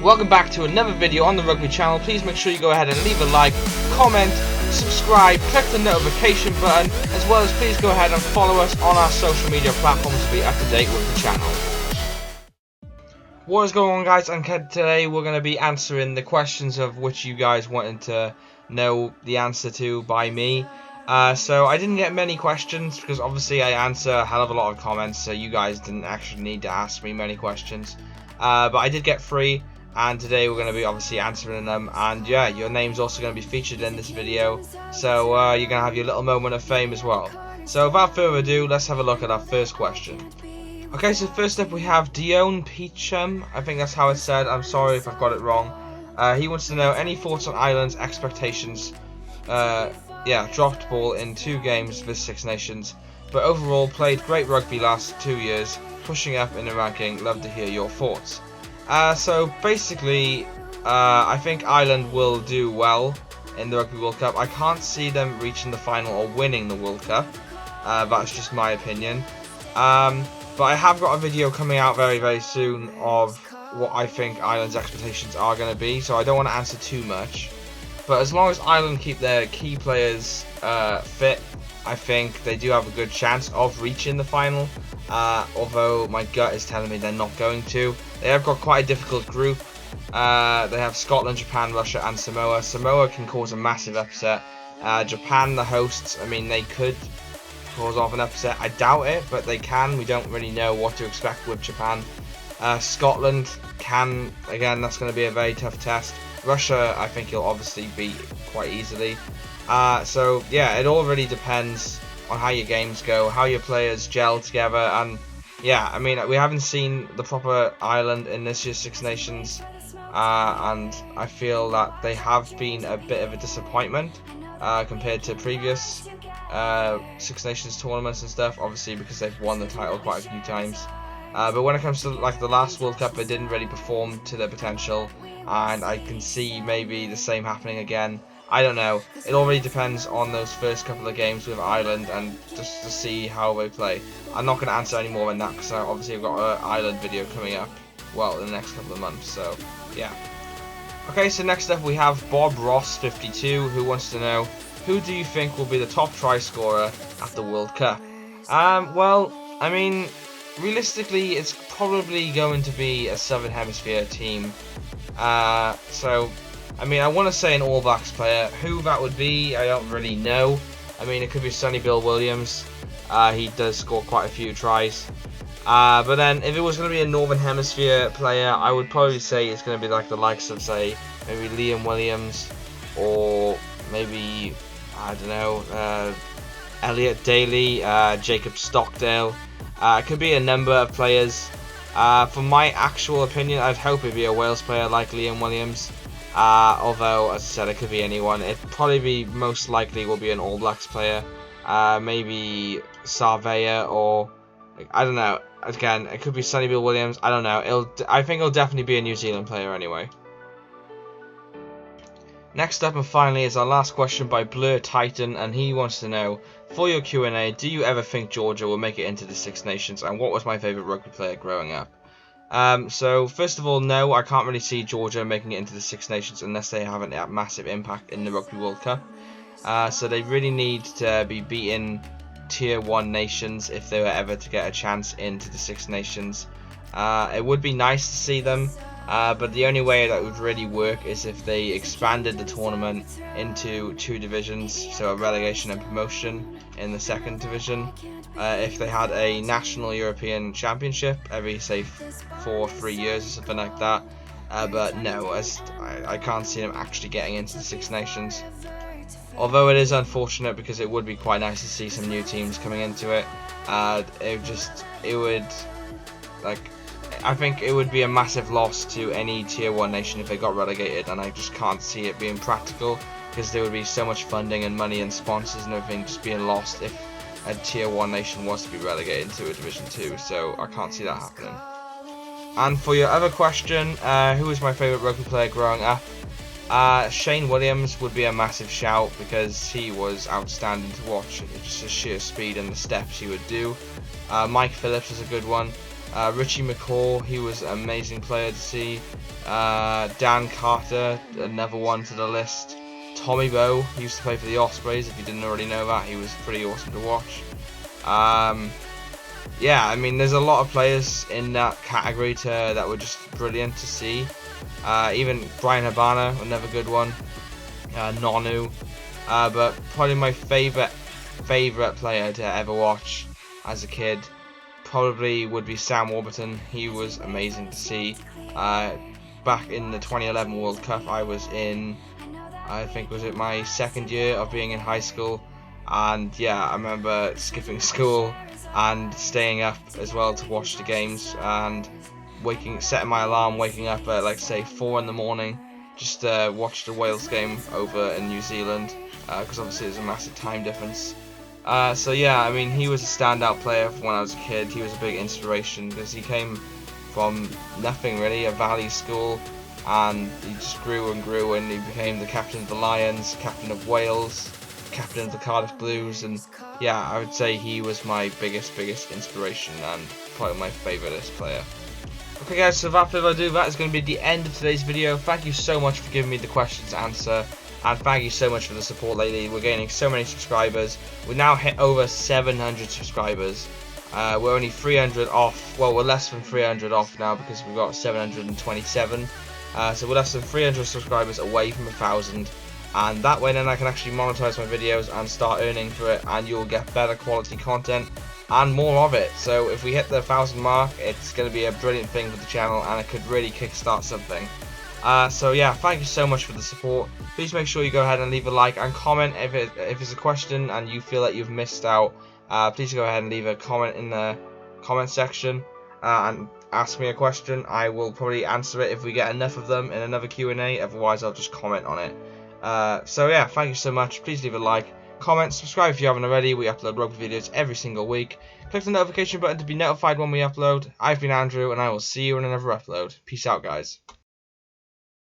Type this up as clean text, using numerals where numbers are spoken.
Welcome back to another video on the Rygbi channel. Please make sure you go ahead and leave a like, comment, subscribe, click the notification button, as well as please go ahead and follow us on our social media platforms to be up to date with the channel. What is going on, guys? And today we're going to be answering the questions of which you guys wanted to know the answer to by me. So I didn't get many questions because obviously I answer a hell of a lot of comments, so you guys didn't actually need to ask me many questions. But I did get 3. And today we're going to be obviously answering them, and yeah, your name's also going to be featured in this video, so you're going to have your little moment of fame as well. So without further ado, let's have a look at our first question. Okay, so first up we have Dion Peachum, I think that's how it's said, I'm sorry if I've got it wrong. He wants to know any thoughts on Ireland's expectations. Dropped ball in 2 games for Six Nations, but overall played great rugby last 2 years, pushing up in the ranking. Love to hear your thoughts. So basically, I think Ireland will do well in the Rugby World Cup. I can't see them reaching the final or winning the World Cup. That's just my opinion. But I have got a video coming out very, very soon of what I think Ireland's expectations are going to be. So I don't want to answer too much. But as long as Ireland keep their key players fit, I think they do have a good chance of reaching the final. Although my gut is telling me they're not going to. They have got quite a difficult group. They have Scotland, Japan, Russia and Samoa. Samoa can cause a massive upset. Japan, the hosts, I mean, they could cause off an upset. I doubt it, but they can. We don't really know what to expect with Japan. Scotland can, again, that's going to be a very tough test. Russia, I think you'll obviously beat quite easily. So yeah, it all really depends on how your games go, how your players gel together, and yeah, I mean, we haven't seen the proper Ireland in this year's Six Nations, and I feel that they have been a bit of a disappointment compared to previous Six Nations tournaments and stuff, obviously because they've won the title quite a few times. But when it comes to like the last World Cup, they didn't really perform to their potential, and I can see maybe the same happening again. I don't know. It all really depends on those first couple of games with Ireland and just to see how they play. I'm not going to answer any more than that because obviously I've got an Ireland video coming up, well, in the next couple of months, so yeah. Okay, so next up we have Bob Ross 52, who wants to know, who do you think will be the top try scorer at the World Cup? Well, I mean, realistically it's probably going to be a Southern Hemisphere team. So I mean, I want to say an All Blacks player. Who that would be, I don't really know. I mean, it could be Sonny Bill Williams. He does score quite a few tries. But then, if it was going to be a Northern Hemisphere player, I would probably say it's going to be like the likes of, say, maybe Liam Williams, or maybe, I don't know, Elliot Daly, Jacob Stockdale. It could be a number of players. For my actual opinion, I'd hope it'd be a Wales player like Liam Williams. Although, as I said, it could be anyone. It'd probably be, most likely will be an All Blacks player. Maybe Sarveya, or I don't know. Again, it could be Sonny Bill Williams. I don't know. I think it'll definitely be a New Zealand player anyway. Next up and finally is our last question by Blur Titan, and he wants to know, for your Q&A, do you ever think Georgia will make it into the Six Nations, and what was my favourite rugby player growing up? So first of all, no, I can't really see Georgia making it into the Six Nations unless they have a massive impact in the Rugby World Cup. So they really need to be beating Tier 1 nations if they were ever to get a chance into the Six Nations. It would be nice to see them, but the only way that would really work is if they expanded the tournament into 2 divisions, so a relegation and promotion in the 2nd division. If they had a national European championship every, say, 4 or 3 years or something like that. But no, I can't see them actually getting into the Six Nations. Although it is unfortunate because it would be quite nice to see some new teams coming into it. I think it would be a massive loss to any Tier 1 nation if they got relegated, and I just can't see it being practical because there would be so much funding and money and sponsors and everything just being lost if a Tier 1 nation was to be relegated to a Division 2, so I can't see that happening. And for your other question, who was my favourite rugby player growing up? Shane Williams would be a massive shout because he was outstanding to watch. Just the sheer speed and the steps he would do. Mike Phillips is a good one. Richie McCaw, he was an amazing player to see. Dan Carter, another one to the list. Tommy Bowe, he used to play for the Ospreys. If you didn't already know that, he was pretty awesome to watch. Yeah, I mean, there's a lot of players in that category that were just brilliant to see. Even Brian Habana, another good one. Nonu. But probably my favourite player to ever watch as a kid probably would be Sam Warburton. He was amazing to see. Back in the 2011 World Cup, I was in, I think, was it my second year of being in high school, and yeah, I remember skipping school and staying up as well to watch the games, and setting my alarm, waking up at like say 4 in the morning just to watch the Wales game over in New Zealand, because obviously there's a massive time difference. So yeah, I mean, he was a standout player when I was a kid. He was a big inspiration because he came from nothing really, a valley school, and he just grew and grew, and he became the captain of the Lions, captain of Wales, captain of the Cardiff Blues, and yeah, I would say he was my biggest inspiration and probably my favourite player. Okay guys, so without further ado, that is going to be the end of today's video. Thank you so much for giving me the questions to answer, and thank you so much for the support lately. We're gaining so many subscribers. We now hit over 700 subscribers. We're only 300 off, well, we're less than 300 off now because we've got 727. So we're less than 300 subscribers away from 1,000, and that way then I can actually monetize my videos and start earning for it, and you'll get better quality content and more of it. So if we hit the 1,000 mark, it's going to be a brilliant thing for the channel, and it could really kickstart something. So yeah, thank you so much for the support. Please make sure you go ahead and leave a like and comment if it's a question and you feel that you've missed out. Please go ahead and leave a comment in the comment section and ask me a question. I will probably answer it if we get enough of them in another Q&A. Otherwise, I'll just comment on it. So yeah, thank you so much. Please leave a like, comment, subscribe if you haven't already. We upload rugby videos every single week. Click the notification button to be notified when we upload. I've been Andrew, and I will see you in another upload. Peace out, guys.